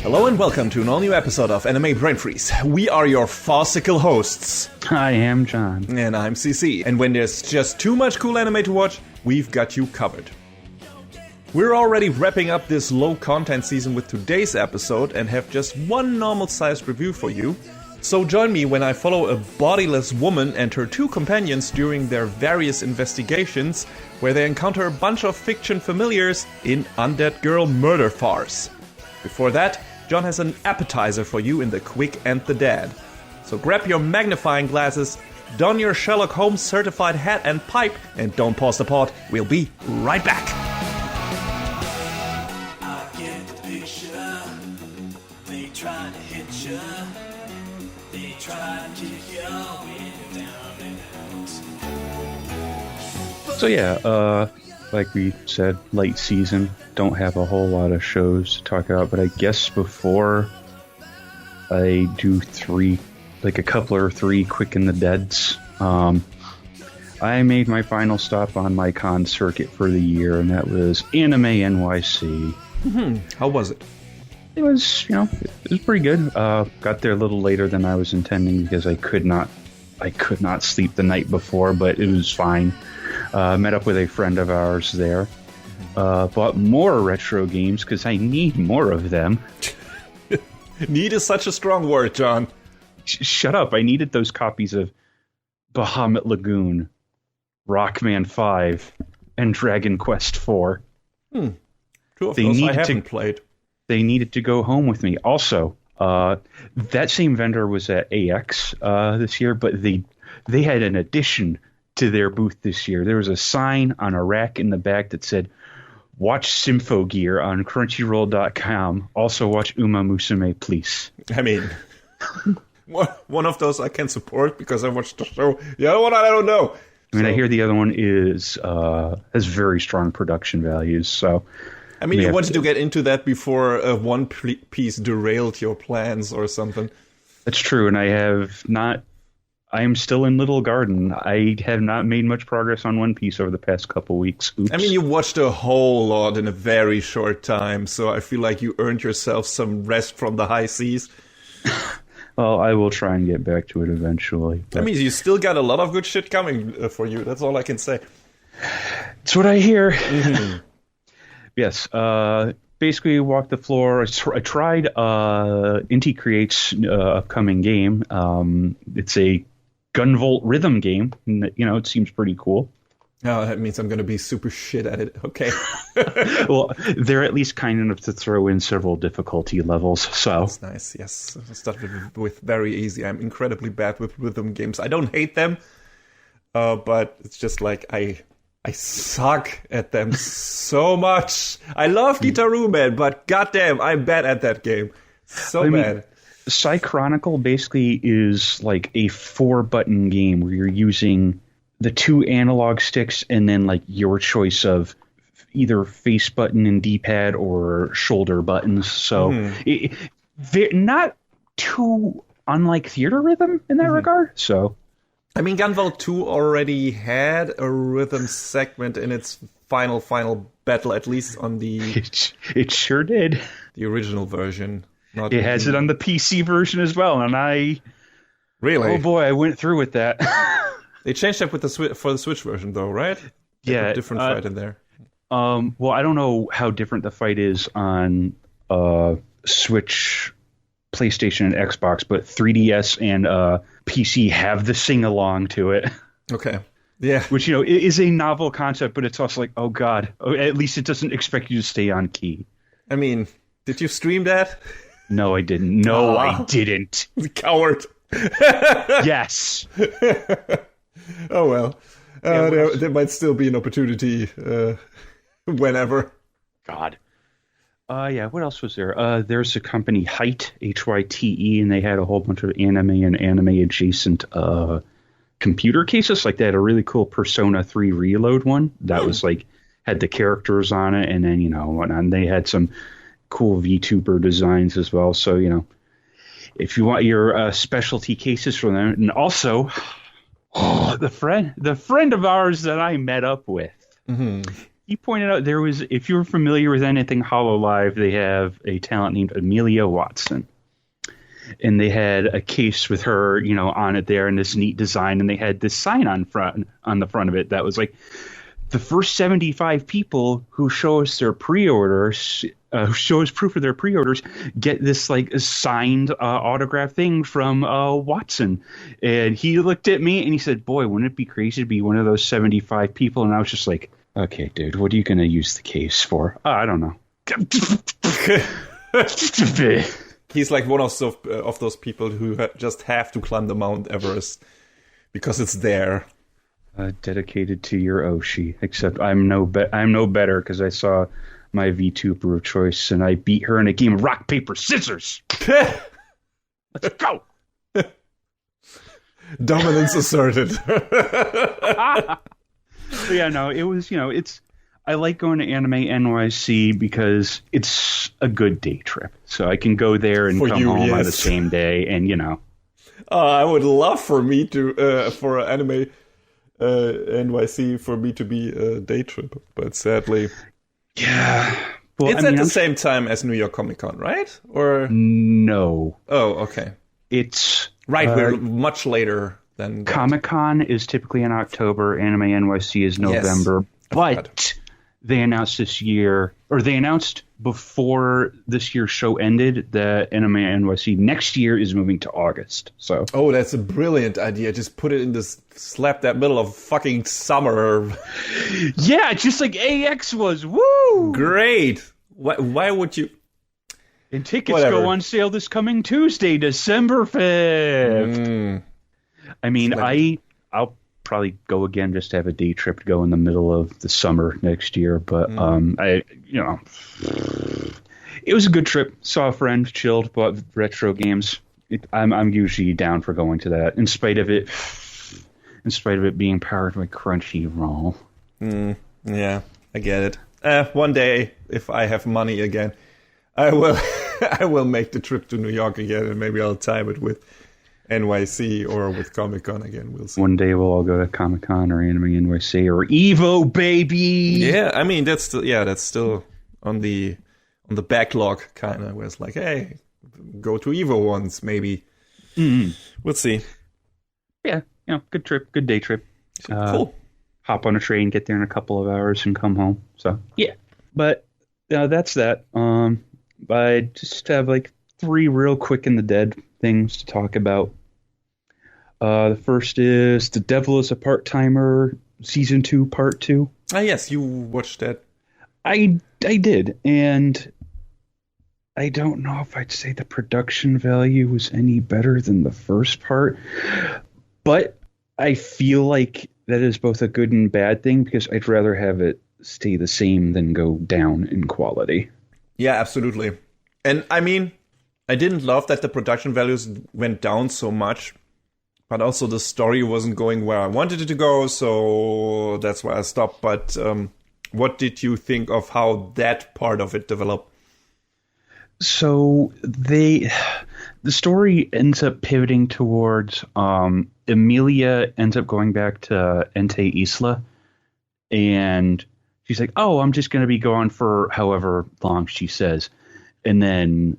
Hello and welcome to an all-new episode of Anime Brain Freeze. We are your farcical hosts. I am John. And I'm CC. And when there's just too much cool anime to watch, we've got you covered. We're already wrapping up this low-content season with today's episode and have just one normal-sized review for you. So join me when I follow a bodiless woman and her two companions during their various investigations, where they encounter a bunch of fiction familiars in Undead Girl Murder Farce. Before that, John has an appetizer for you in The Quick and the Dead. So grab your magnifying glasses, don your Sherlock Holmes certified hat and pipe, and don't pause the pod. We'll be right back. I get the picture. They try to hit you. They try to kick you down and out. So yeah, like we said, late season. Don't have a whole lot of shows to talk about, but I guess before I do a couple or three quick in the deads, I made my final stop on my con circuit for the year, and that was Anime NYC. How was it? It was, it was pretty good. Got there a little later than I was intending because I could not sleep the night before, but it was fine. Met up with a friend of ours there. Bought more retro games because I need more of them. Need is such a strong word, John. Shut up. I needed those copies of Bahamut Lagoon, Rockman 5, and Dragon Quest 4. Two of those I haven't played. They needed to go home with me. Also, that same vendor was at AX this year, but they had an addition to their booth this year. There was a sign on a rack in the back that said, "Watch Symphogear on Crunchyroll.com. Also watch Uma Musume, please." I mean, one of those I can support because I watched the show. The other one I don't know. I hear the other one has very strong production values. So, I mean, you wanted to get into that before One Piece derailed your plans or something. That's true, and I am still in Little Garden. I have not made much progress on One Piece over the past couple weeks. Oops. I mean, you watched a whole lot in a very short time, so I feel like you earned yourself some rest from the high seas. Well, I will try and get back to it eventually. But that means you still got a lot of good shit coming for you. That's all I can say. That's what I hear. Mm-hmm. Yes. Basically, walked the floor. I tried Inti Create's upcoming game. It's a Gunvolt rhythm game. It seems pretty cool. Oh, that means I'm going to be super shit at it. Okay. Well, they're at least kind enough to throw in several difficulty levels. So that's nice. Yes, I started with very easy. I'm incredibly bad with rhythm games. I don't hate them, but it's just like I suck at them so much. I love Guitar Man, but goddamn, I'm bad at that game. So bad. Psy Chronicle basically is like a 4-button game where you're using the 2 analog sticks and then like your choice of either face button and D-pad or shoulder buttons. So they're not too unlike Theater Rhythm in that regard. So, I mean, Gunvolt 2 already had a rhythm segment in its final battle, at least on the... It sure did. The original version. It has it on the PC version as well, and I... Really? Oh boy, I went through with that. They changed that for the Switch version, though, right? Yeah. A different fight in there. Well, I don't know how different the fight is on Switch, PlayStation, and Xbox, but 3DS and PC have the sing-along to it. Okay. Yeah. Which, is a novel concept, but it's also like, oh god, at least it doesn't expect you to stay on key. I mean, did you stream that? No, I didn't. No, I didn't. Coward. Yes. Oh, well. There might still be an opportunity whenever. God. Yeah, what else was there? There's a company, Hyte, Hyte, and they had a whole bunch of anime and anime-adjacent computer cases. Like, they had a really cool Persona 3 Reload one that was, like, had the characters on it, and then, and they had some cool VTuber designs as well. So, if you want your specialty cases from them, and also... the friend of ours that I met up with He pointed out if you're familiar with anything Hololive, they have a talent named Amelia Watson. And they had a case with her, on it there in this neat design. And they had this sign on the front of it that was like, the first 75 people who show us their pre-orders, who show us proof of their pre-orders, get this like signed autograph thing from Watson. And he looked at me and he said, boy, wouldn't it be crazy to be one of those 75 people? And I was just like, okay, dude, what are you going to use the case for? I don't know. He's like one of those people who just have to climb the Mount Everest because it's there. Dedicated to your Oshi, except I'm no better because I saw my VTuber of choice and I beat her in a game of rock, paper, scissors. Let's go. Dominance asserted. Yeah, no, it was, I like going to Anime NYC because it's a good day trip. So I can go there and come home on the same day and, I would love for me to, for Anime NYC, for me to be a day trip, but sadly. Yeah. Well, it's at the same time as New York Comic Con, right? Or no. Oh, okay. It's... Right, we're much later than... Comic Con is typically in October, Anime NYC is November, yes, but they announced before this year's show ended that Anime NYC next year is moving to August. So, oh, that's a brilliant idea. Just put it in this, slap that middle of fucking summer. Yeah, just like AX was. Woo! Great. Why would you? And tickets go on sale this coming Tuesday, December 5th. I mean, I'll probably go again just to have a day trip to go in the middle of the summer next year. But it was a good trip. Saw a friend, chilled, bought retro games. I'm usually down for going to that, in spite of it being powered by Crunchyroll. Yeah, I get it. One day, if I have money again, I will I will make the trip to New York again, and maybe I'll time it with NYC or with Comic-Con again. We'll see. One day we'll all go to Comic-Con or Anime NYC or EVO, baby. Yeah, I mean that's still on the backlog kind of. Where it's like, hey, go to EVO once maybe. We'll see. Yeah, good trip, good day trip. Cool. Hop on a train, get there in a couple of hours, and come home. So yeah, but that's that. I just have like 3 real quick in the dead things to talk about. The first is The Devil is a Part-Timer, Season 2, Part 2. Ah, yes, you watched that. I did, and I don't know if I'd say the production value was any better than the first part, but I feel like that is both a good and bad thing because I'd rather have it stay the same than go down in quality. Yeah, absolutely. And I mean, I didn't love that the production values went down so much, but also the story wasn't going where I wanted it to go, so that's why I stopped. But what did you think of how that part of it developed? So the story ends up pivoting towards Emilia ends up going back to Ente Isla, and she's like, oh, I'm just going to be gone for however long she says. And then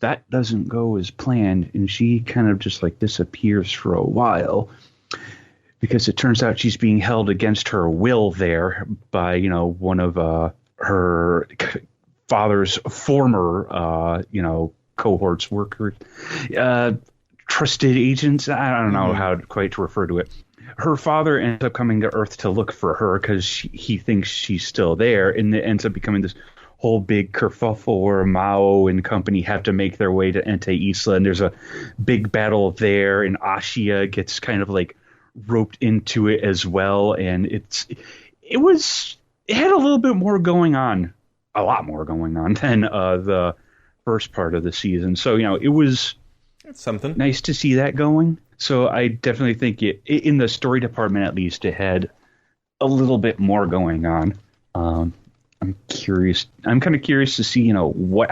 that doesn't go as planned, and she kind of just like disappears for a while because it turns out she's being held against her will there by, one of her father's former, cohorts, workers, trusted agents. I don't know how quite to refer to it. Her father ends up coming to Earth to look for her because he thinks she's still there, and it ends up becoming this whole big kerfuffle where Mao and company have to make their way to Ente Isla, and there's a big battle there, and Ashia gets kind of like roped into it as well, and it had a little bit more going on, a lot more going on than the first part of the season. So it was something nice to see that going. So I definitely think it in the story department, at least, it had a little bit more going on. I'm curious. I'm kind of curious to see, what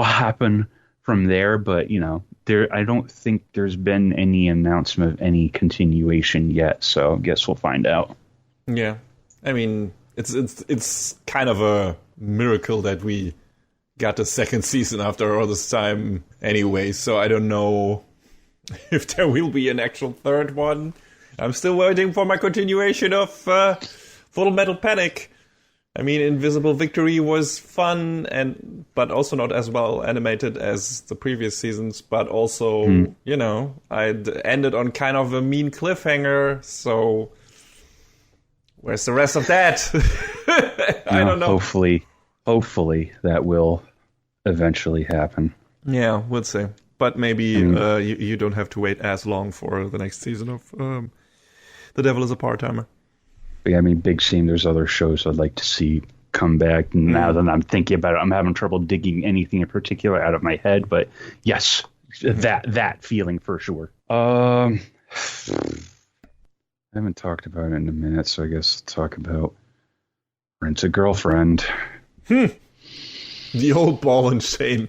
happened from there. But I don't think there's been any announcement of any continuation yet. So I guess we'll find out. Yeah, I mean, it's kind of a miracle that we got a second season after all this time anyway. So I don't know if there will be an actual third one. I'm still waiting for my continuation of Full Metal Panic. I mean, Invisible Victory was fun, but also not as well animated as the previous seasons. But also, I'd ended on kind of a mean cliffhanger. So, where's the rest of that? I don't know. Hopefully that will eventually happen. Yeah, we'll see. But maybe you don't have to wait as long for the next season of The Devil is a Part-Timer. I mean, big scene. There's other shows I'd like to see come back. Now that I'm thinking about it, I'm having trouble digging anything in particular out of my head. But yes, that feeling for sure. I haven't talked about it in a minute, so I guess I'll talk about Rent a Girlfriend. The old ball and chain.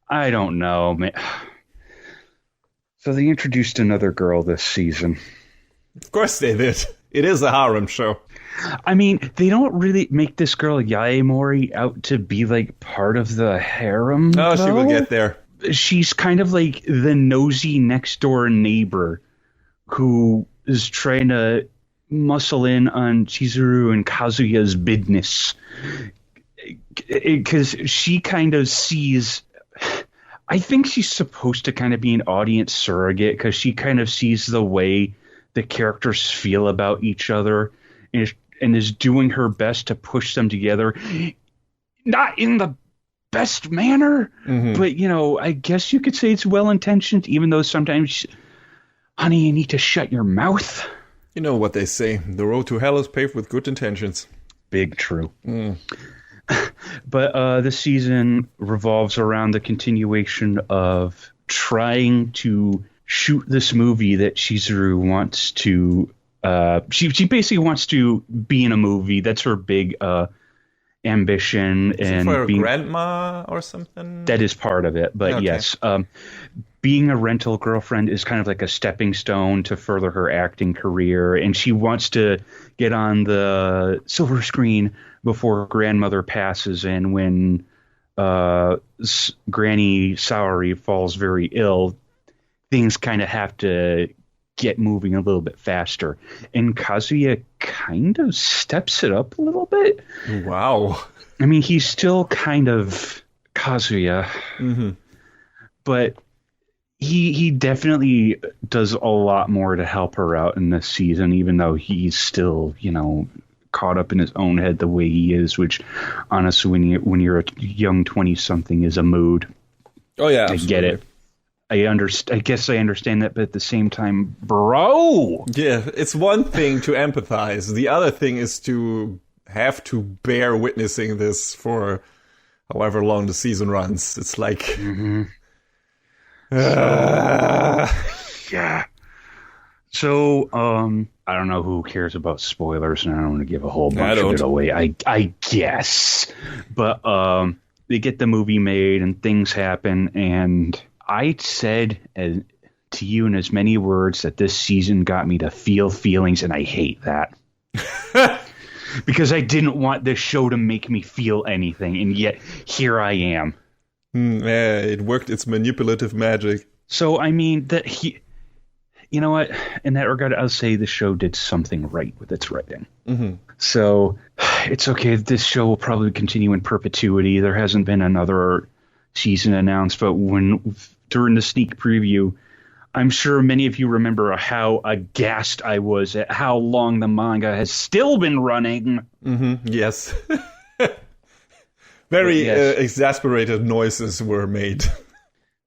I don't know, man. So they introduced another girl this season. Of course they did. It is a harem show. I mean, they don't really make this girl Yaemori out to be like part of the harem. Oh, she will get there. She's kind of like the nosy next door neighbor who is trying to muscle in on Chizuru and Kazuya's business. Because she kind of sees... I think she's supposed to kind of be an audience surrogate because she kind of sees the way the characters feel about each other and is doing her best to push them together. Not in the best manner, but, I guess you could say it's well-intentioned, even though sometimes, honey, you need to shut your mouth. You know what they say, the road to hell is paved with good intentions. Big true. But this season revolves around the continuation of trying to shoot this movie that Chizuru wants to... She basically wants to be in a movie. That's her big ambition. And for being, grandma or something? That is part of it. But okay. Yes, being a rental girlfriend is kind of like a stepping stone to further her acting career. And she wants to get on the silver screen before grandmother passes, and when Granny Saori falls very ill, things kind of have to get moving a little bit faster. And Kazuya kind of steps it up a little bit. Wow. I mean, he's still kind of Kazuya, but he definitely does a lot more to help her out in this season, even though he's still, caught up in his own head the way he is, which honestly, when you're a young 20-something is a mood. Oh yeah, absolutely. I get it. I guess I understand that, but at the same time, bro. Yeah, it's one thing to empathize. The other thing is to have to bear witnessing this for however long the season runs. It's like, yeah. So, I don't know who cares about spoilers, and I don't want to give a whole bunch of it away. I guess, but they get the movie made, and things happen, and I said to you in as many words that this season got me to feel feelings, and I hate that. Because I didn't want this show to make me feel anything, and yet here I am. Yeah, it worked its manipulative magic. So, I mean, you know what? In that regard, I'll say the show did something right with its writing. So, it's okay. This show will probably continue in perpetuity. There hasn't been another season announced, but during the sneak preview, I'm sure many of you remember how aghast I was at how long the manga has still been running. Yes. Very exasperated noises were made.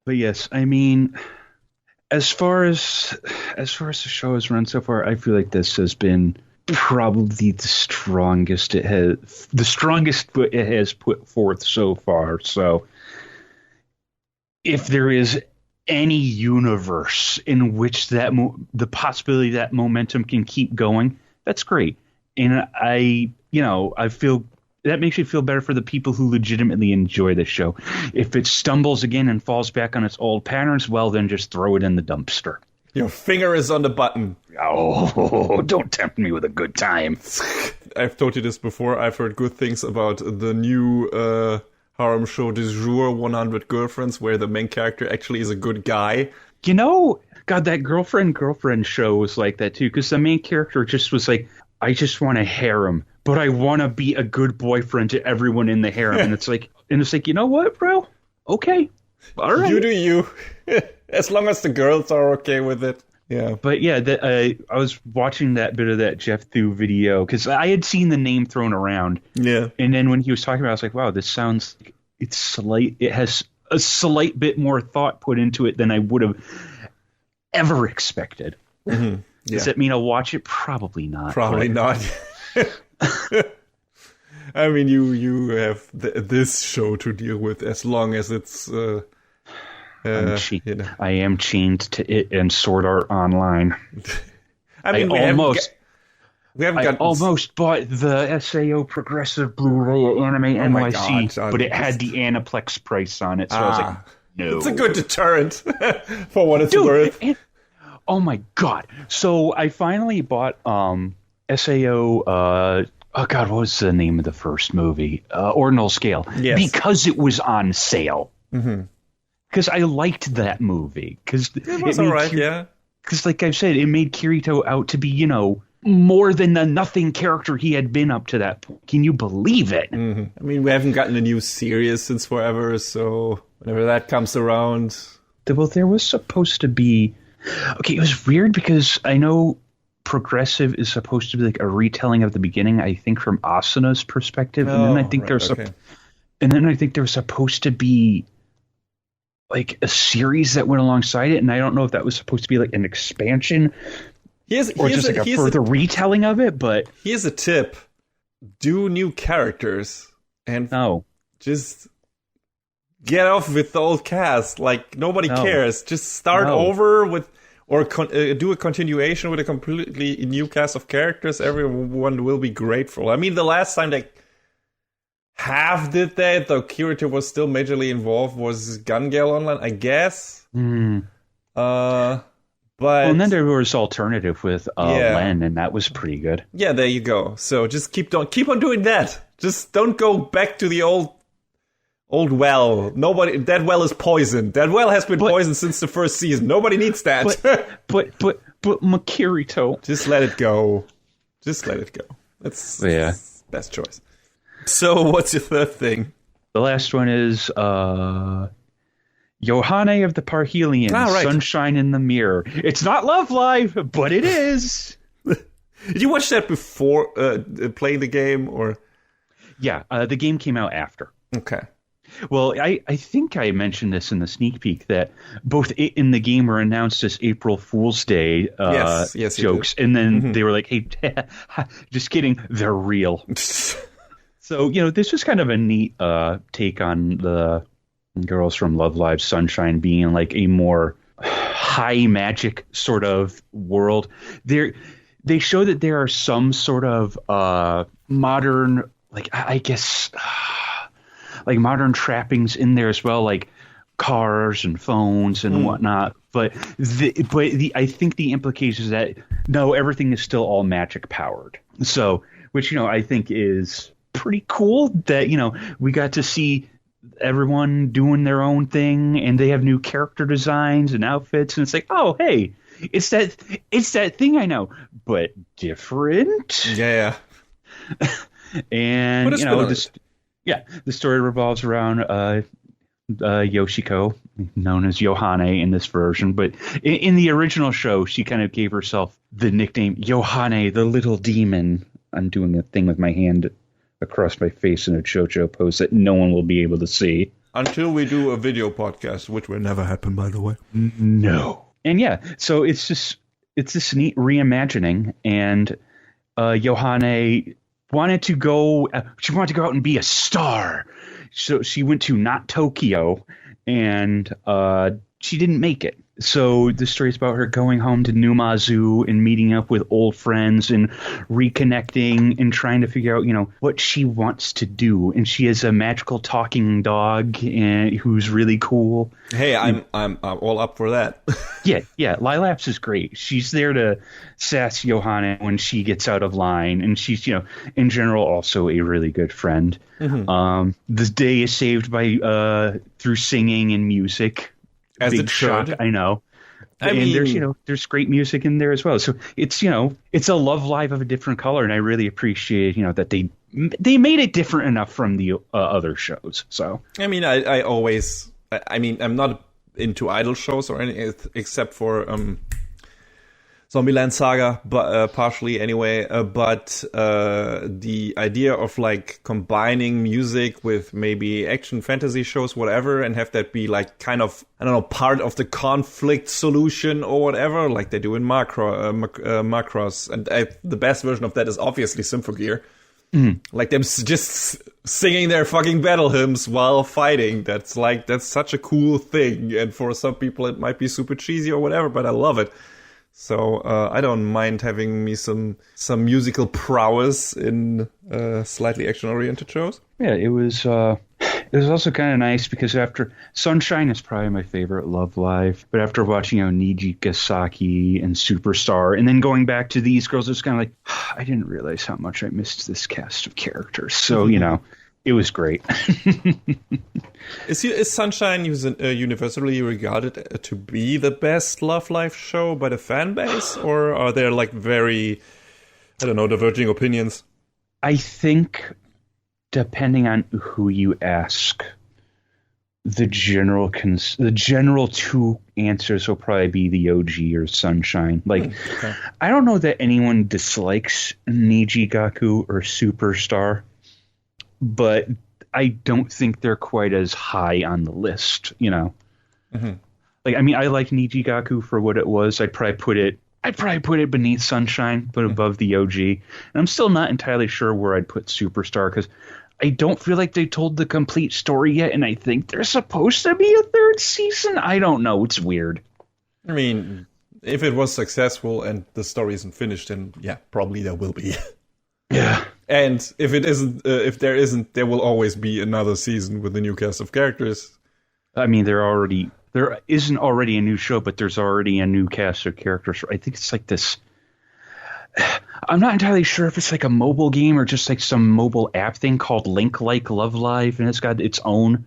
But yes, I mean, as far as the show has run so far, I feel like this has been probably the strongest it has put forth so far. So if there is any universe in which the possibility that momentum can keep going, that's great. And I feel that makes me feel better for the people who legitimately enjoy the show. If it stumbles again and falls back on its old patterns, well, then just throw it in the dumpster. Your finger is on the button. Oh, don't tempt me with a good time. I've told you this before. I've heard good things about the new harem show du jour, 100 Girlfriends, where the main character actually is a good guy. You know, God, that girlfriend show was like that too, because the main character just was like, I just want a harem, but I want to be a good boyfriend to everyone in the harem. And it's like, you know what, bro? Okay. All right. You do you. As long as the girls are okay with it. Yeah. But yeah, I was watching that bit of that Jeff Thu video because I had seen the name thrown around. Yeah. And then when he was talking about it, I was like, wow, this sounds, it has a slight bit more thought put into it than I would have ever expected. Mm-hmm. Yeah. Does that mean I'll watch it? Probably not. Probably not. I mean, you have this show to deal with as long as it's... I am chained to it and Sword Art Online. I mean, I almost bought the SAO Progressive Blu-ray at Anime NYC, God, but it had the Aniplex price on it, so I was like, no. It's a good deterrent for what it's worth. Oh my God. So I finally bought SAO, oh God, what was the name of the first movie? Ordinal Scale. Yes. Because it was on sale. Mm-hmm. Because I liked that movie. Because it was all right, yeah. Because like I've said, it made Kirito out to be, more than the nothing character he had been up to that point. Can you believe it? Mm-hmm. I mean, we haven't gotten a new series since forever, so whenever that comes around... Well, there was supposed to be... Okay, it was weird because I know Progressive is supposed to be like a retelling of the beginning, I think from Asuna's perspective. And then I think there was supposed to be like a series that went alongside it, and I don't know if that was supposed to be like an expansion or just like a further retelling of it, but... Here's a tip. Do new characters and just get off with the old cast. Like, nobody cares. Just start over with... Or do a continuation with a completely new cast of characters. Everyone will be grateful. I mean, the last time they half did that, though Kirito was still majorly involved, was Gun Gale Online, I guess. But and then there was alternative with Len, and that was pretty good. Yeah, there you go. So just keep on doing that. Just don't go back to the old well. That well is poisoned. That well has been poisoned since the first season. Nobody needs that. But Makirito. Just let it go. That's best choice. So what's your third thing? The last one is Yohane of the Parhelion, Sunshine in the Mirror. It's not Love Live, but it is. Did you watch that before playing the game, or? Yeah, the game came out after. Okay. Well, I think I mentioned this in the sneak peek that both it and the game were announced as April Fool's Day yes, jokes, and then they were like, "Hey, just kidding, they're real." So this was kind of a neat take on the girls from Love Live Sunshine being like a more high magic sort of world. They show that there are some sort of modern, like I guess. Like modern trappings in there as well, like cars and phones and whatnot. But I think the implication is that no, everything is still all magic powered. So, which I think is pretty cool that we got to see everyone doing their own thing, and they have new character designs and outfits, and it's like, oh hey, it's that thing I know, but different. Yeah. And the story revolves around Yoshiko, known as Yohane in this version. But in the original show, she kind of gave herself the nickname Yohane, the Little Demon. I'm doing a thing with my hand across my face in a JoJo pose that no one will be able to see. Until we do a video podcast, which will never happen, by the way. No. And so it's this neat reimagining, and Yohane... wanted to go out and be a star. So she went to not Tokyo, and she didn't make it. So the story's about her going home to Numazu and meeting up with old friends and reconnecting and trying to figure out, what she wants to do. And she has a magical talking dog who's really cool. Hey, I'm all up for that. Yeah. Lilaps is great. She's there to sass Yohane when she gets out of line. And she's, in general, also a really good friend. Mm-hmm. The day is saved by through singing and music. As Big it shock, should. I know. And there's great music in there as well. So it's a love life of a different color, and I really appreciate that they made it different enough from the other shows. So I'm not into idol shows or anything except for Zombieland Saga, but partially anyway. But the idea of like combining music with maybe action fantasy shows, whatever, and have that be like kind of, I don't know, part of the conflict solution or whatever, like they do in Macross. And the best version of that is obviously Symphogear. Like them just singing their fucking battle hymns while fighting. That's such a cool thing. And for some people it might be super cheesy or whatever, but I love it. So I don't mind having me some musical prowess in slightly action-oriented shows. Yeah, it was also kind of nice because after Sunshine is probably my favorite Love Live, but after watching Nijigasaki and Superstar, and then going back to these girls, it's kind of like I didn't realize how much I missed this cast of characters. So it was great. Is Sunshine universally regarded to be the best Love Live show by the fan base, or are there like very, I don't know, diverging opinions? I think depending on who you ask, the general two answers will probably be the OG or Sunshine. Like, okay. I don't know that anyone dislikes Nijigaku or Superstar, but I don't think they're quite as high on the list, Mm-hmm. Like, I mean, I like Nijigaku for what it was. I'd probably put it beneath Sunshine, but above the OG. And I'm still not entirely sure where I'd put Superstar because I don't feel like they told the complete story yet, and I think there's supposed to be a third season. I don't know. It's weird. I mean, if it was successful and the story isn't finished, then yeah, probably there will be. Yeah. And if it isn't, if there isn't, there will always be another season with a new cast of characters. I mean, there isn't already a new show, but there's already a new cast of characters. I think it's like this. I'm not entirely sure if it's like a mobile game or just like some mobile app thing called Link Like Love Live, and it's got its own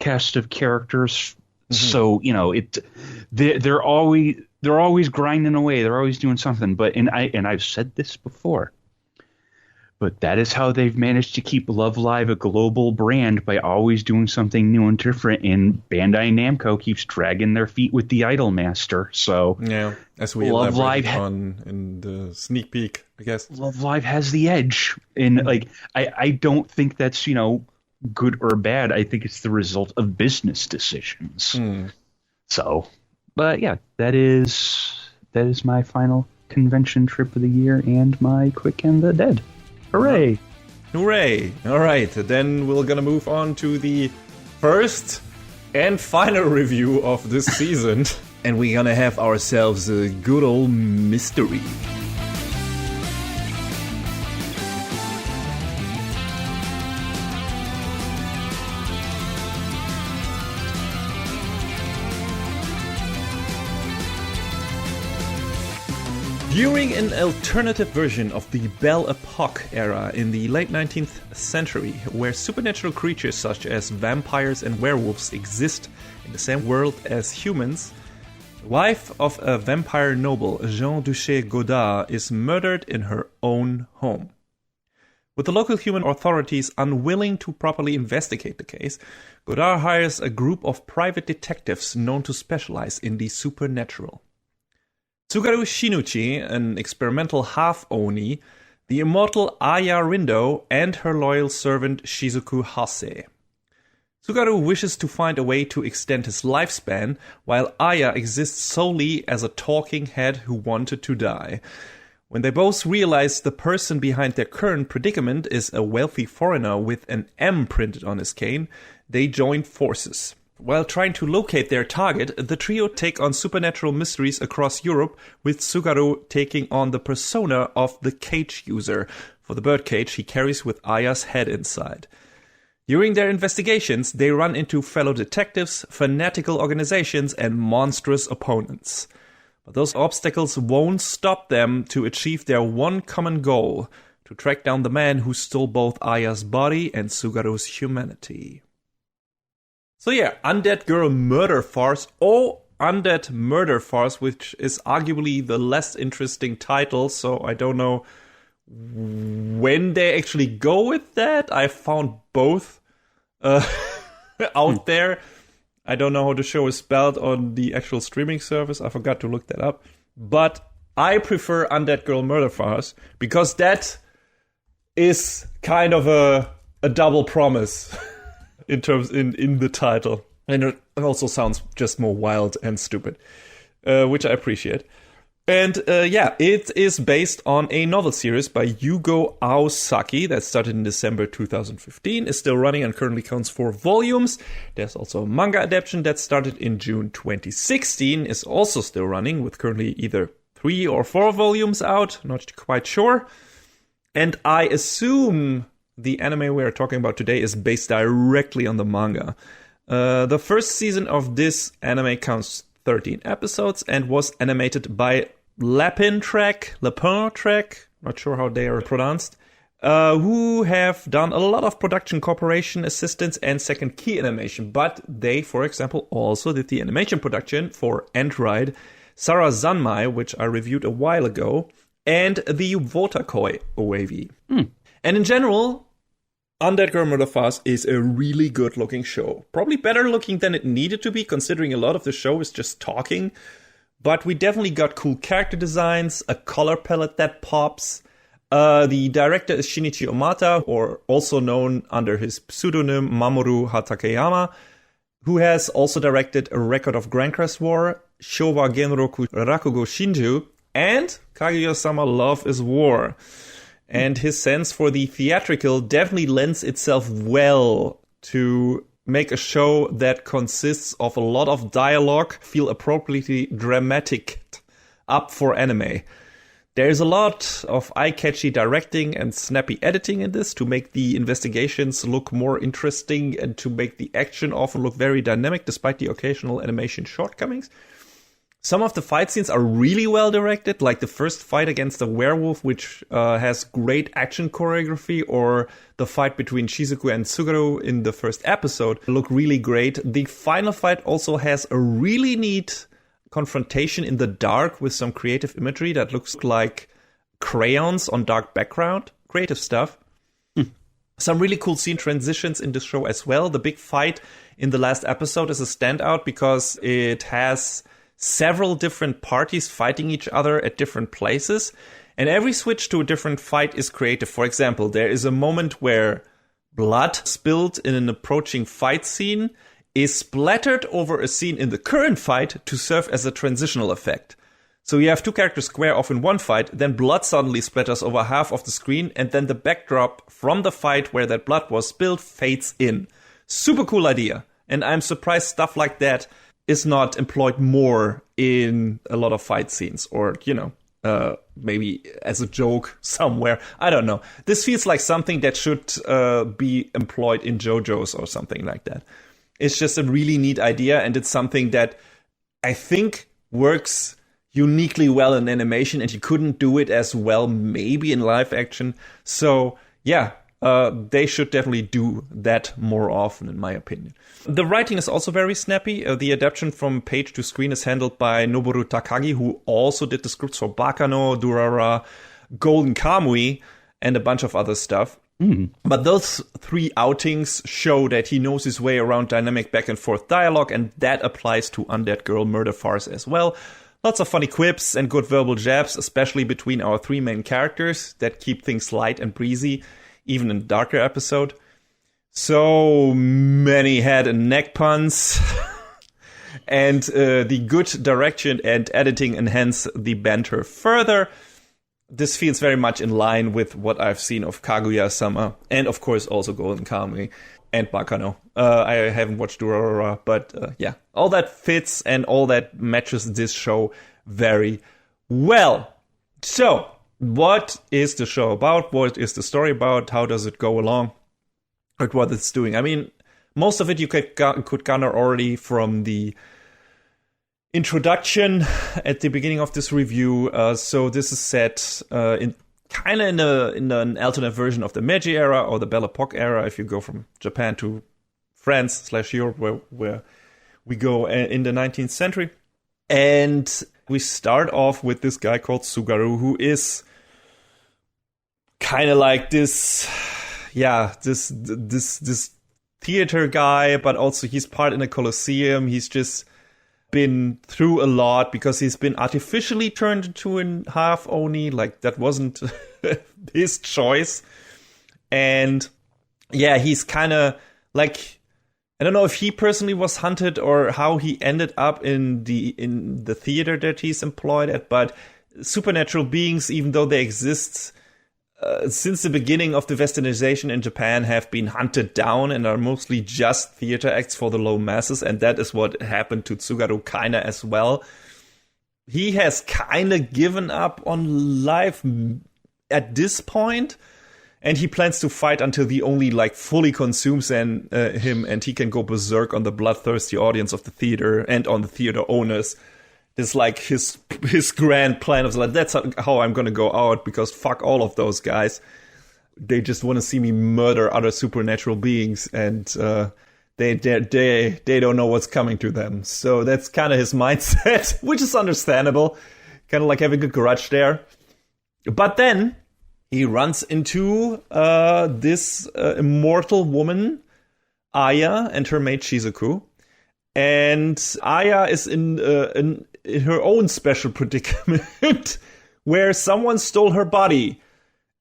cast of characters. Mm-hmm. So they're always grinding away. They're always doing something. But I've said this before. But that is how they've managed to keep Love Live a global brand, by always doing something new and different. And Bandai Namco keeps dragging their feet with the Idol Master. So yeah, as we Love Live on in the sneak peek, I guess. Love Live has the edge, and I don't think that's good or bad. I think it's the result of business decisions. So, but yeah, that is my final convention trip of the year and my Quick and the Dead. Hooray! Hooray! All right, then we're gonna move on to the first and final review of this season, and we're gonna have ourselves a good old mystery. During an alternative version of the Belle Epoque era in the late 19th century, where supernatural creatures such as vampires and werewolves exist in the same world as humans, the wife of a vampire noble, Jean Duché Godard, is murdered in her own home. With the local human authorities unwilling to properly investigate the case, Godard hires a group of private detectives known to specialize in the supernatural. Tsugaru Shinuchi, an experimental half-oni, the immortal Aya Rindo, and her loyal servant Shizuku Hase. Tsugaru wishes to find a way to extend his lifespan, while Aya exists solely as a talking head who wanted to die. When they both realize the person behind their current predicament is a wealthy foreigner with an M printed on his cane, they join forces. While trying to locate their target, the trio take on supernatural mysteries across Europe, with Tsugaru taking on the persona of the cage user. For the birdcage he carries with Aya's head inside. During their investigations, they run into fellow detectives, fanatical organizations, and monstrous opponents. But those obstacles won't stop them to achieve their one common goal, to track down the man who stole both Aya's body and Tsugaru's humanity. So yeah, Undead Girl Murder Farce, or Undead Murder Farce, which is arguably the less interesting title, so I don't know when they actually go with that. I found both out there. I don't know how the show is spelled on the actual streaming service. I forgot to look that up. But I prefer Undead Girl Murder Farce, because that is kind of a double promise. In the title. And it also sounds just more wild and stupid, which I appreciate. And it is based on a novel series by Yugo Aosaki that started in December 2015, is still running and currently counts 4 volumes. There's also a manga adaptation that started in June 2016, is also still running, with currently either 3 or 4 volumes out, not quite sure. And I assume the anime we are talking about today is based directly on the manga. The first season of this anime counts 13 episodes and was animated by Lapin Trek, not sure how they are pronounced, who have done a lot of production cooperation assistance and second key animation. But they, for example, also did the animation production for Endride, Sarah Zanmai, which I reviewed a while ago, and the Wotakoi OAV. And in general, Undead Girl Murder Farce is a really good looking show. Probably better looking than it needed to be, considering a lot of the show is just talking. But we definitely got cool character designs, a color palette that pops. The director is Shinichi Omata, or also known under his pseudonym Mamoru Hatakeyama, who has also directed A Record of Grancrest War, Showa Genroku Rakugo Shinju, and Kaguya-sama Love is War. And his sense for the theatrical definitely lends itself well to make a show that consists of a lot of dialogue feel appropriately dramatic up for anime. There's a lot of eye-catchy directing and snappy editing in this to make the investigations look more interesting and to make the action often look very dynamic despite the occasional animation shortcomings. Some of the fight scenes are really well directed, like the first fight against the werewolf, which has great action choreography, or the fight between Shizuku and Tsugaru in the first episode look really great. The final fight also has a really neat confrontation in the dark with some creative imagery that looks like crayons on dark background. Creative stuff. Some really cool scene transitions in the show as well. The big fight in the last episode is a standout because it has several different parties fighting each other at different places, and every switch to a different fight is creative. For example, there is a moment where blood spilled in an approaching fight scene is splattered over a scene in the current fight to serve as a transitional effect. So you have two characters square off in one fight, then blood suddenly splatters over half of the screen, and then the backdrop from the fight where that blood was spilled fades in. Super cool idea. And I'm surprised stuff like that is not employed more in a lot of fight scenes, or, maybe as a joke somewhere. I don't know. This feels like something that should be employed in JoJo's or something like that. It's just a really neat idea, and it's something that I think works uniquely well in animation, and you couldn't do it as well maybe in live action. So, yeah. They should definitely do that more often, in my opinion. The writing is also very snappy. The adaptation from page to screen is handled by Noboru Takagi, who also did the scripts for Bakano, Durara, Golden Kamui, and a bunch of other stuff. But those 3 outings show that he knows his way around dynamic back and forth dialogue, and that applies to Undead Girl Murder Farce as well. Lots of funny quips and good verbal jabs, especially between our 3 main characters, that keep things light and breezy, even in a darker episode. So many head and neck puns. And the good direction and editing enhance the banter further. This feels very much in line with what I've seen of Kaguya-sama, and of course also Golden Kamuy and Bakano. I haven't watched Durarara, but yeah, all that fits and all that matches this show very well. So, what is the show about? What is the story about? How does it go along? Like what it's doing? I mean, most of it you could garner already from the introduction at the beginning of this review. So this is set in an alternate version of the Meiji era or the Belle Epoque era. If you go from Japan to France/Europe, where we go in the 19th century, and we start off with this guy called Tsugaru, who is kind of like this theater guy, but also he's part in a Colosseum. He's just been through a lot because he's been artificially turned into a half Oni. Like, that wasn't his choice. And yeah, he's kind of like, I don't know if he personally was hunted or how he ended up in the theater that he's employed at, but supernatural beings, even though they exist since the beginning of the westernization in Japan, have been hunted down and are mostly just theater acts for the low masses, and that is what happened to Tsugaru kinda as well. He has kinda given up on life at this point, and he plans to fight until the only fully consumes him, and he can go berserk on the bloodthirsty audience of the theater and on the theater owners. It's like his grand plan of that's how I'm gonna go out, because fuck all of those guys. They just want to see me murder other supernatural beings, and they don't know what's coming to them. So that's kind of his mindset, which is understandable. Kind of like having a grudge there. But then he runs into this immortal woman, Aya, and her mate Shizuku. And Aya is in her own special predicament where someone stole her body.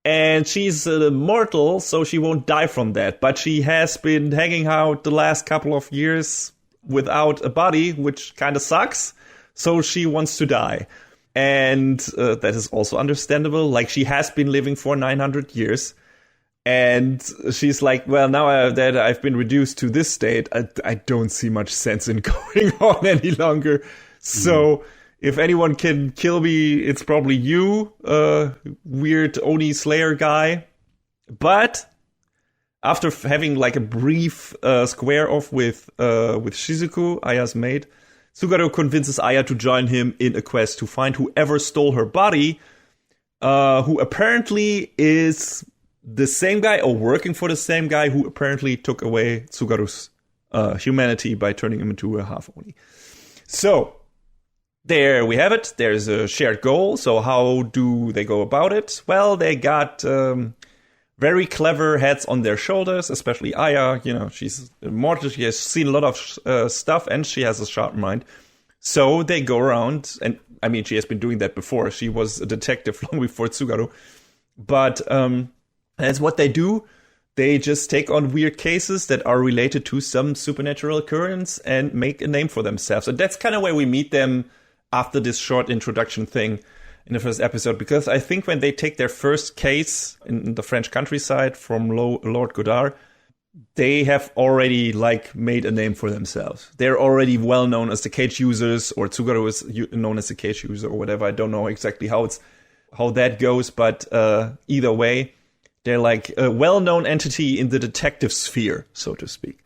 And she's immortal, so she won't die from that. But she has been hanging out the last couple of years without a body, which kind of sucks. So she wants to die. And that is also understandable. Like, she has been living for 900 years. And she's like, well, now that I've been reduced to this state, I don't see much sense in going on any longer. So if anyone can kill me, it's probably you, weird Oni Slayer guy. But after having a brief square off with Shizuku, Aya's maid, Tsugaru convinces Aya to join him in a quest to find whoever stole her body, who apparently is the same guy, or working for the same guy, who apparently took away Tsugaru's humanity by turning him into a half Oni. So there we have it. There's a shared goal. So how do they go about it? Well, they got very clever heads on their shoulders, especially Aya. You know, she's immortal. She has seen a lot of stuff, and she has a sharp mind. So they go around, and I mean, she has been doing that before. She was a detective long before Tsugaru. But that's what they do. They just take on weird cases that are related to some supernatural occurrence and make a name for themselves. And that's kind of where we meet them after this short introduction thing in the first episode. Because I think when they take their first case in the French countryside from Lord Godard, they have already made a name for themselves. They're already well known as the cage users, or Tsugaru is known as the cage user or whatever. I don't know exactly how that goes, but either way, they're a well-known entity in the detective sphere, so to speak.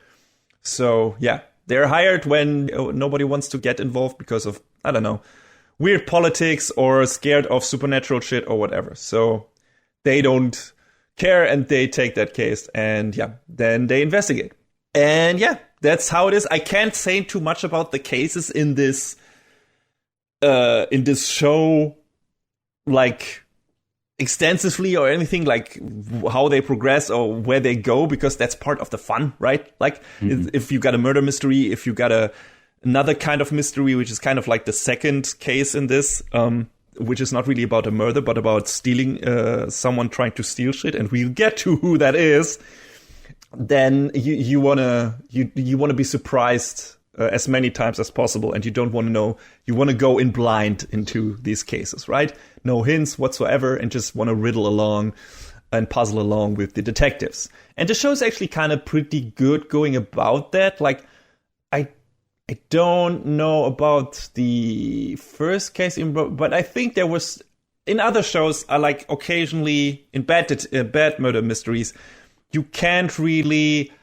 So, yeah, they're hired when nobody wants to get involved because of, I don't know, weird politics or scared of supernatural shit or whatever. So they don't care, and they take that case, and yeah, then they investigate. And yeah, that's how it is. I can't say too much about the cases in this show, extensively or anything, how they progress or where they go, because that's part of the fun, right? If you got a murder mystery, if you got another kind of mystery, which is kind of like the second case in this, which is not really about a murder, but about stealing, someone trying to steal shit, and we'll get to who that is, then you wanna be surprised as many times as possible, and you don't want to know. You want to go in blind into these cases, right? No hints whatsoever, and just want to riddle along and puzzle along with the detectives. And the show's actually kind of pretty good going about that. Like, I don't know about the first case, but I think there was, in other shows, I like occasionally, in bad murder mysteries, you can't really,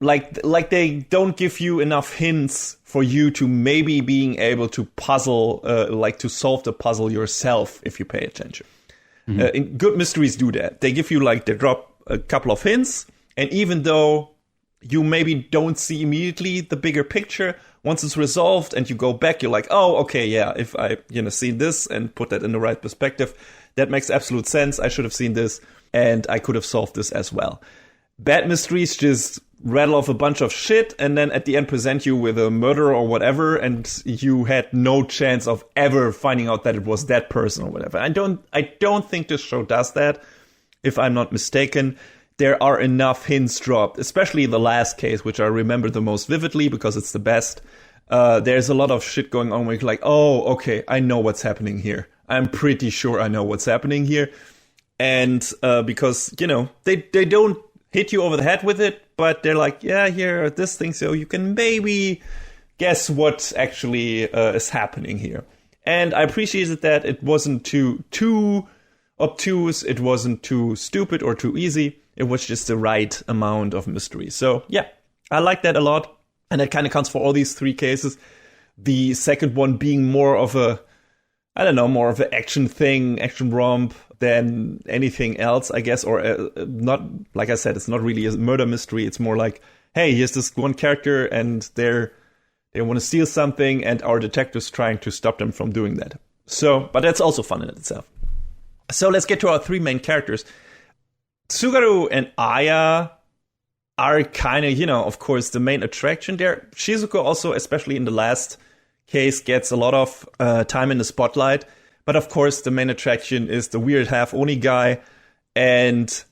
like they don't give you enough hints for you to maybe being able to puzzle, to solve the puzzle yourself if you pay attention. In good mysteries do that. They give you, they drop a couple of hints, and even though you maybe don't see immediately the bigger picture, once it's resolved and you go back, you're like, oh, okay, yeah, if I, seen this and put that in the right perspective, that makes absolute sense. I should have seen this, and I could have solved this as well. Bad mysteries just rattle off a bunch of shit and then at the end present you with a murder or whatever, and you had no chance of ever finding out that it was that person or whatever. I don't think this show does that, if I'm not mistaken. There are enough hints dropped, especially the last case, which I remember the most vividly because it's the best. There's a lot of shit going on where you're like, oh, okay, I know what's happening here. I'm pretty sure I know what's happening here. And because, they don't hit you over the head with it, but they're like, yeah, here, this thing, so you can maybe guess what actually is happening here. And I appreciated that it wasn't too obtuse, it wasn't too stupid or too easy. It was just the right amount of mystery. So, yeah, I like that a lot. And that kind of counts for all these three cases. The second one being more of an action thing, action romp than anything else, I guess. Or not, like I said, it's not really a murder mystery. It's more like, hey, here's this one character and they want to steal something and our detective's trying to stop them from doing that. So, but that's also fun in itself. So let's get to our three main characters. Tsugaru and Aya are kind of, of course, the main attraction there. Shizuko also, especially in the last case, gets a lot of time in the spotlight. But of course, the main attraction is the weird half-Oni guy and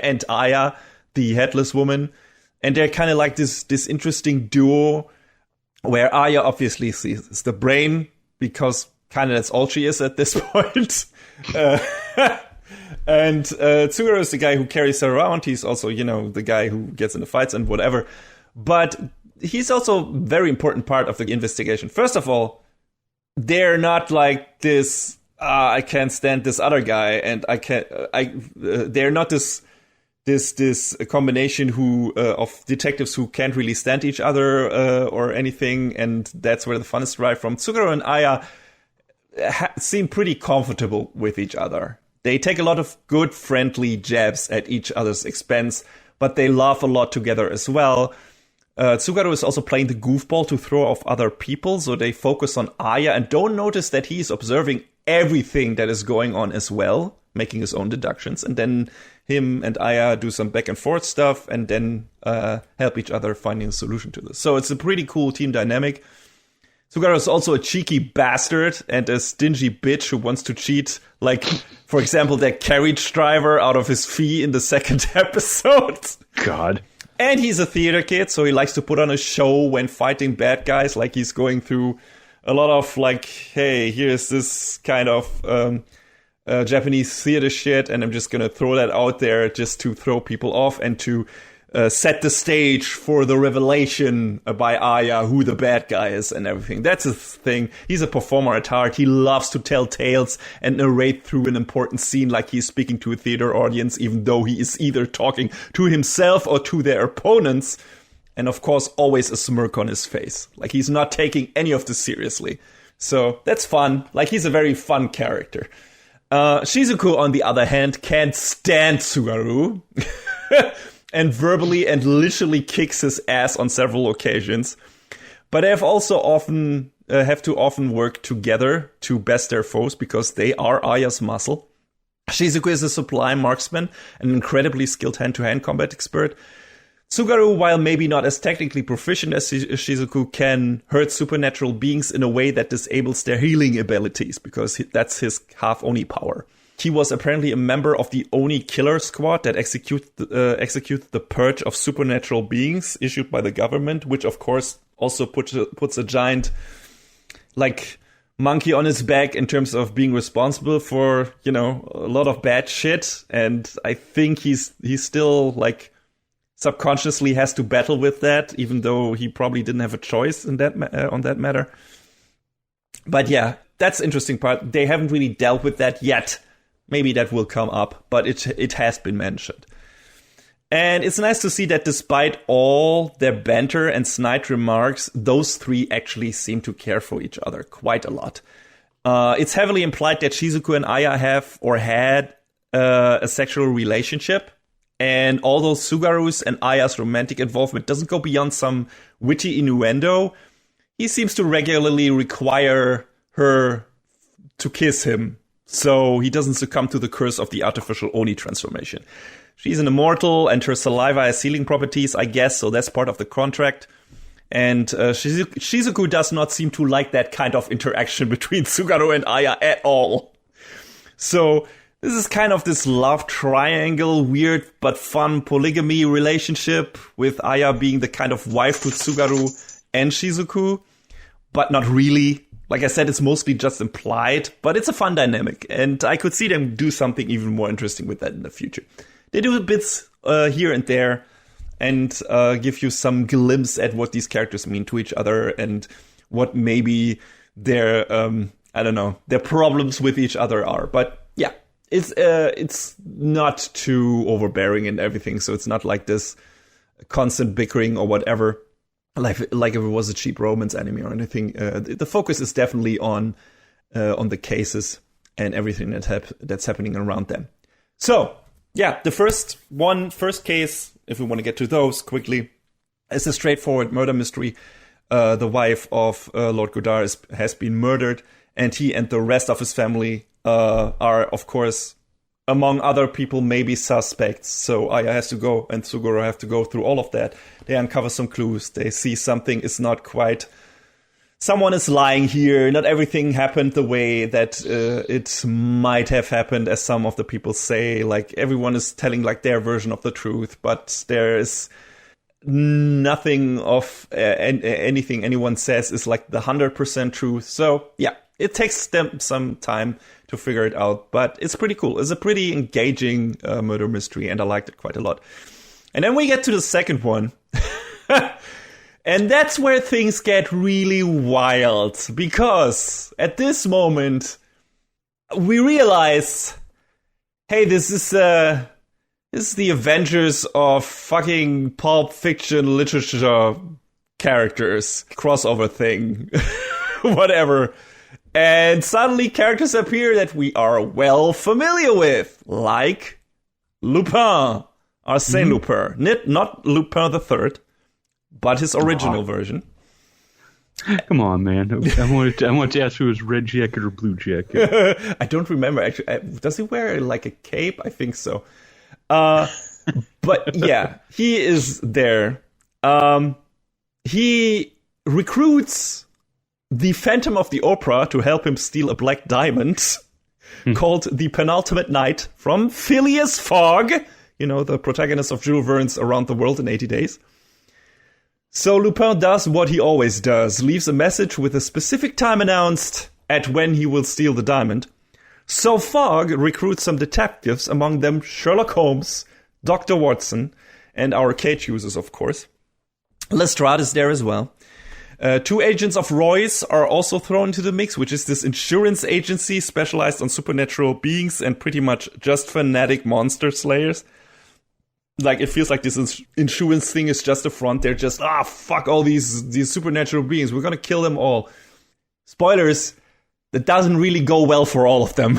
and Aya, the headless woman. And they're kind of like this interesting duo where Aya obviously is the brain, because kind of that's all she is at this point. And Tsugaru is the guy who carries her around. He's also, the guy who gets into fights and whatever. But he's also a very important part of the investigation. First of all, they're not like this, I can't stand this other guy, and they're not this combination of detectives who can't really stand each other or anything, and that's where the fun is derived from. Tsugaru and Aya seem pretty comfortable with each other. They take a lot of good, friendly jabs at each other's expense, but they laugh a lot together as well. Tsugaru is also playing the goofball to throw off other people, so they focus on Aya and don't notice that he's observing everything that is going on as well, making his own deductions, and then him and Aya do some back and forth stuff and then help each other finding a solution to this. So it's a pretty cool team dynamic. Tsugaru is also a cheeky bastard and a stingy bitch who wants to cheat, like, for example, that carriage driver out of his fee in the second episode. God. And he's a theater kid, so he likes to put on a show when fighting bad guys, like he's going through a lot of, like, hey, here's this kind of Japanese theater shit, and I'm just going to throw that out there just to throw people off and to set the stage for the revelation by Aya who the bad guy is and everything. That's his thing. He's a performer at heart. He loves to tell tales and narrate through an important scene like he's speaking to a theater audience, even though he is either talking to himself or to their opponents. And of course, always a smirk on his face. Like he's not taking any of this seriously. So that's fun. Like he's a very fun character. Shizuku, on the other hand, can't stand Tsugaru. And verbally and literally kicks his ass on several occasions. But they have also often work together to best their foes because they are Aya's muscle. Shizuku is a sublime marksman, an incredibly skilled hand-to-hand combat expert. Tsugaru, while maybe not as technically proficient as Shizuku, can hurt supernatural beings in a way that disables their healing abilities because that's his half-Oni power. He was apparently a member of the Oni killer squad that execute the purge of supernatural beings issued by the government, which of course also puts a giant, like, monkey on his back in terms of being responsible for, a lot of bad shit. And I think he's still like subconsciously has to battle with that, even though he probably didn't have a choice in that on that matter. But yeah, that's the interesting part. They haven't really dealt with that yet. Maybe that will come up, but it has been mentioned. And it's nice to see that despite all their banter and snide remarks, those three actually seem to care for each other quite a lot. It's heavily implied that Shizuku and Aya have or had a sexual relationship. And although Sugaru's and Aya's romantic involvement doesn't go beyond some witty innuendo, he seems to regularly require her to kiss him so he doesn't succumb to the curse of the artificial Oni transformation. She's an immortal, and her saliva has healing properties, I guess, so that's part of the contract. And Shizuku does not seem to like that kind of interaction between Sugaru and Aya at all. So this is kind of this love triangle, weird but fun polygamy relationship, with Aya being the kind of wife to Sugaru and Shizuku, but not really. Like I said, it's mostly just implied, but it's a fun dynamic, and I could see them do something even more interesting with that in the future. They do bits here and there, and give you some glimpse at what these characters mean to each other, and what maybe their, their problems with each other are. But yeah, it's not too overbearing and everything, so it's not like this constant bickering or whatever. Like if it was a cheap romance anime or anything. The focus is definitely on the cases and everything that's happening around them. So, yeah, the first case, if we want to get to those quickly, is a straightforward murder mystery. The wife of Lord Godard has been murdered, and he and the rest of his family are, of course, among other people, maybe suspects. So Aya has to go, and Suguru have to go through all of that. They uncover some clues. They see something is not quite... Someone is lying here. Not everything happened the way that it might have happened, as some of the people say. Like, everyone is telling, like, their version of the truth, but there is nothing of anything anyone says is, like, the 100% truth. So, yeah, it takes them some time to figure it out, but it's pretty cool. It's a pretty engaging murder mystery, and I liked it quite a lot. And then we get to the second one. And that's where things get really wild, because at this moment, we realize, hey, this is the Avengers of fucking Pulp Fiction literature characters. Crossover thing. Whatever. And suddenly characters appear that we are well familiar with, like Lupin, Arsène Lupin. Not Lupin the Third, but his original version. Come on, man. I want to ask who is red jacket or blue jacket. I don't remember, actually. Does he wear, like, a cape? I think so. But, yeah, he is there. He recruits the Phantom of the Opera to help him steal a black diamond called the Penultimate Night from Phileas Fogg, the protagonist of Jules Verne's Around the World in 80 Days. So Lupin does what he always does, leaves a message with a specific time announced at when he will steal the diamond. So Fogg recruits some detectives, among them Sherlock Holmes, Dr. Watson, and our cage users, of course. Lestrade is there as well. 2 agents of Roy's are also thrown into the mix, which is this insurance agency specialized on supernatural beings and pretty much just fanatic monster slayers. Like, it feels like this insurance thing is just a front. They're just, fuck all these supernatural beings. We're gonna kill them all. Spoilers, that doesn't really go well for all of them.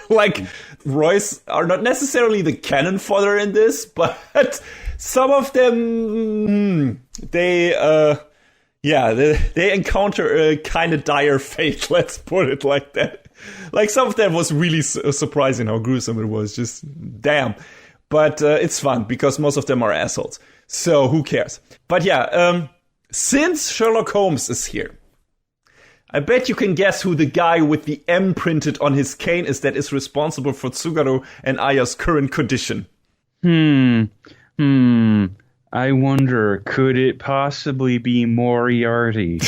Like, Roy's are not necessarily the cannon fodder in this, but some of them, they encounter a kind of dire fate, let's put it like that. Like, some of them was really surprising how gruesome it was. Just, damn. But it's fun, because most of them are assholes. So who cares? But yeah, since Sherlock Holmes is here, I bet you can guess who the guy with the M printed on his cane is that is responsible for Tsugaru and Aya's current condition. I wonder, could it possibly be Moriarty?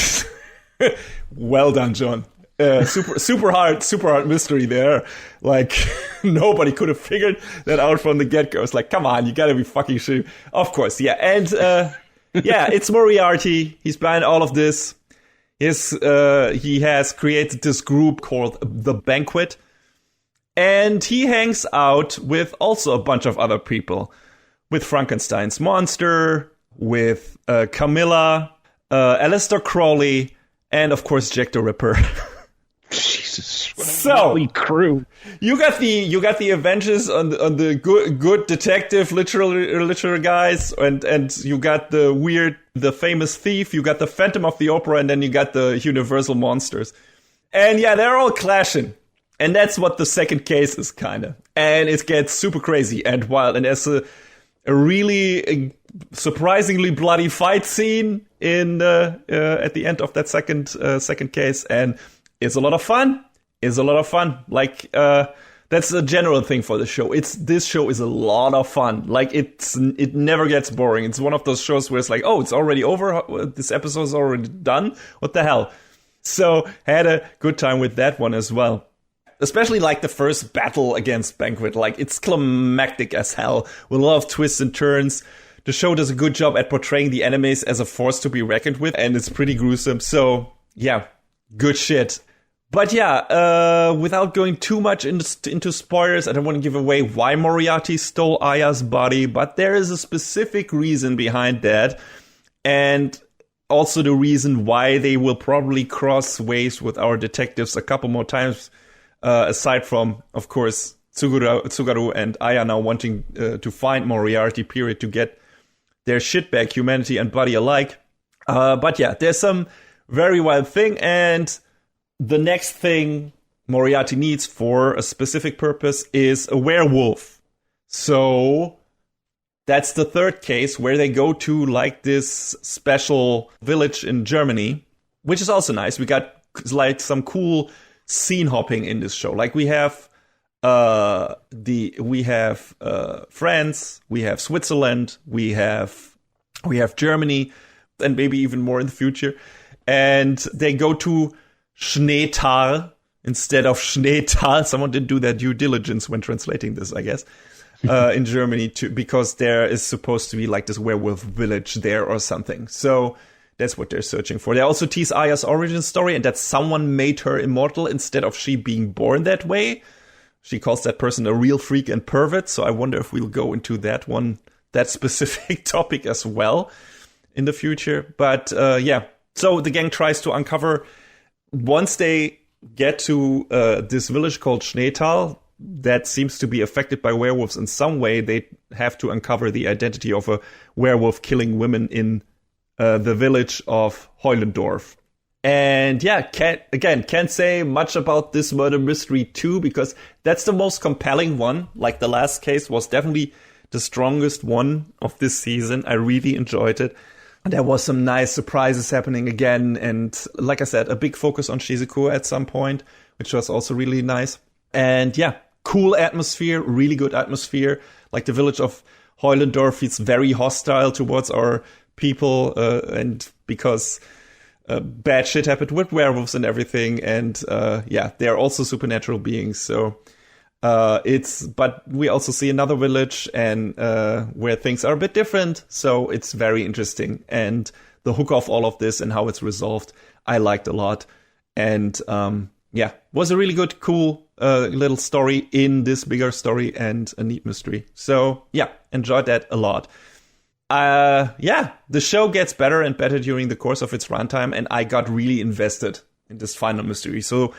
Well done, John. Super hard mystery there. Like, nobody could have figured that out from the get-go. It's like, come on, you gotta be fucking shitty. Of course, yeah. And, yeah, it's Moriarty. He's behind all of this. He has created this group called The Banquet. And he hangs out with also a bunch of other people. With Frankenstein's monster, with Camilla, Aleister Crowley, and of course Jack the Ripper. Jesus, what a lovely crew. You got the Avengers on the good detective literal guys, and you got the famous thief. You got the Phantom of the Opera, and then you got the Universal monsters. And yeah, they're all clashing, and that's what the second case is kind of. And it gets super crazy and wild, and there's a really surprisingly bloody fight scene in at the end of that second case, and it's a lot of fun. Like that's a general thing for the show. This show is a lot of fun. Like it never gets boring. It's one of those shows where it's like, oh, it's already over. This episode is already done. What the hell? So had a good time with that one as well. Especially like the first battle against Banquet. Like it's climactic as hell with a lot of twists and turns. The show does a good job at portraying the enemies as a force to be reckoned with, and it's pretty gruesome. So yeah, good shit. But yeah, without going too much into spoilers, I don't want to give away why Moriarty stole Aya's body, but there is a specific reason behind that. And also the reason why they will probably cross ways with our detectives a couple more times, aside from, of course, Tsugaru and Aya now wanting to find Moriarty, period, to get their shit back, humanity and body alike. But yeah, there's some very wild thing, and the next thing Moriarty needs for a specific purpose is a werewolf. So that's the third case where they go to like this special village in Germany, which is also nice. We got like some cool scene hopping in this show. Like we have France, we have Switzerland, we have Germany, and maybe even more in the future. And they go to Schneetal instead of Schneetal. Someone didn't do their due diligence when translating this, I guess, in Germany too, because there is supposed to be like this werewolf village there or something. So that's what they're searching for. They also tease Aya's origin story and that someone made her immortal instead of she being born that way. She calls that person a real freak and pervert. So I wonder if we'll go into that specific topic as well in the future. But yeah, so the gang tries to uncover. Once they get to this village called Schneetal, that seems to be affected by werewolves in some way, they have to uncover the identity of a werewolf killing women in the village of Heulendorf. And yeah, can't say much about this murder mystery too, because that's the most compelling one. Like the last case was definitely the strongest one of this season. I really enjoyed it. There was some nice surprises happening again. And like I said, a big focus on Shizuku at some point, which was also really nice. And yeah, cool atmosphere, really good atmosphere. Like the village of Heulendorf is very hostile towards our people. And because bad shit happened with werewolves and everything. And yeah, they're also supernatural beings. So but we also see another village and where things are a bit different. So it's very interesting. And the hook of all of this and how it's resolved, I liked a lot. And yeah, was a really good, cool little story in this bigger story and a neat mystery. So yeah, enjoyed that a lot. Yeah, the show gets better and better during the course of its runtime, and I got really invested in this final mystery. So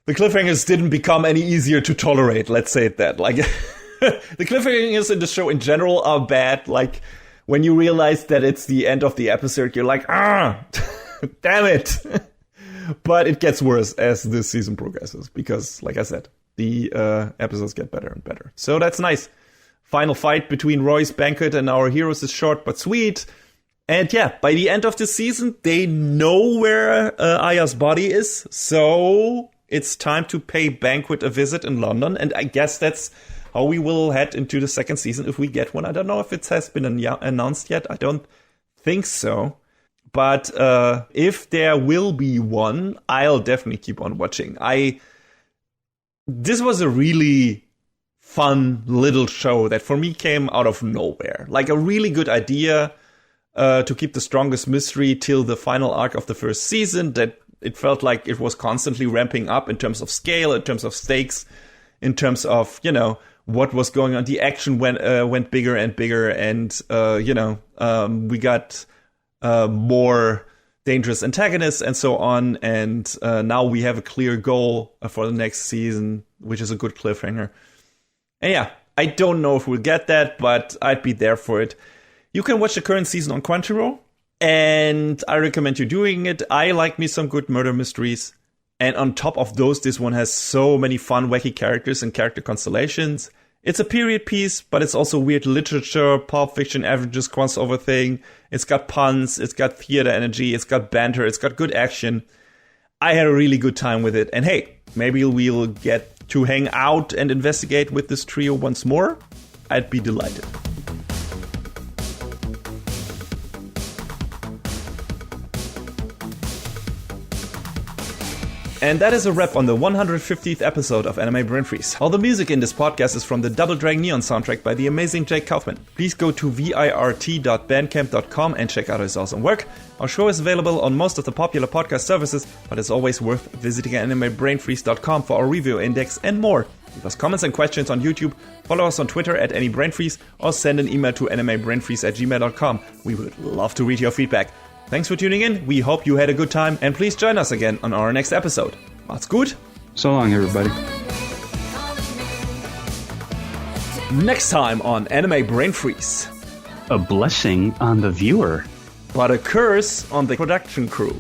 the cliffhangers didn't become any easier to tolerate, let's say it that. Like, the cliffhangers in the show in general are bad. Like, when you realize that it's the end of the episode, you're like, damn it. But it gets worse as this season progresses, because, like I said, the episodes get better and better. So that's nice. Final fight between Roy's Banquet and our heroes is short but sweet. And yeah, by the end of the season, they know where Aya's body is. So it's time to pay Banquet a visit in London. And I guess that's how we will head into the second season if we get one. I don't know if it has been announced yet. I don't think so. But if there will be one, I'll definitely keep on watching. This was a really fun little show that for me came out of nowhere. Like a really good idea to keep the strongest mystery till the final arc of the first season, that it felt like it was constantly ramping up in terms of scale, in terms of stakes, in terms of, what was going on. The action went bigger and bigger, and, we got more dangerous antagonists and so on. And now we have a clear goal for the next season, which is a good cliffhanger. And yeah, I don't know if we'll get that, but I'd be there for it. You can watch the current season on Crunchyroll, and I recommend you doing it. I like me some good murder mysteries. And on top of those, this one has so many fun, wacky characters and character constellations. It's a period piece, but it's also weird literature, pulp fiction, averages crossover thing. It's got puns, it's got theater energy, it's got banter, it's got good action. I had a really good time with it. And hey, maybe we'll get to hang out and investigate with this trio once more. I'd be delighted. And that is a wrap on the 150th episode of Anime Brain Freeze. All the music in this podcast is from the Double Dragon Neon soundtrack by the amazing Jake Kaufman. Please go to virt.bandcamp.com and check out his awesome work. Our show is available on most of the popular podcast services, but it's always worth visiting animebrainfreeze.com for our review index and more. Leave us comments and questions on YouTube, follow us on Twitter at AnyBrainFreeze, or send an email to animebrainfreeze@gmail.com. We would love to read your feedback. Thanks for tuning in. We hope you had a good time, and please join us again on our next episode. Macht's gut. So long, everybody. Next time on Anime Brain Freeze. A blessing on the viewer. But a curse on the production crew.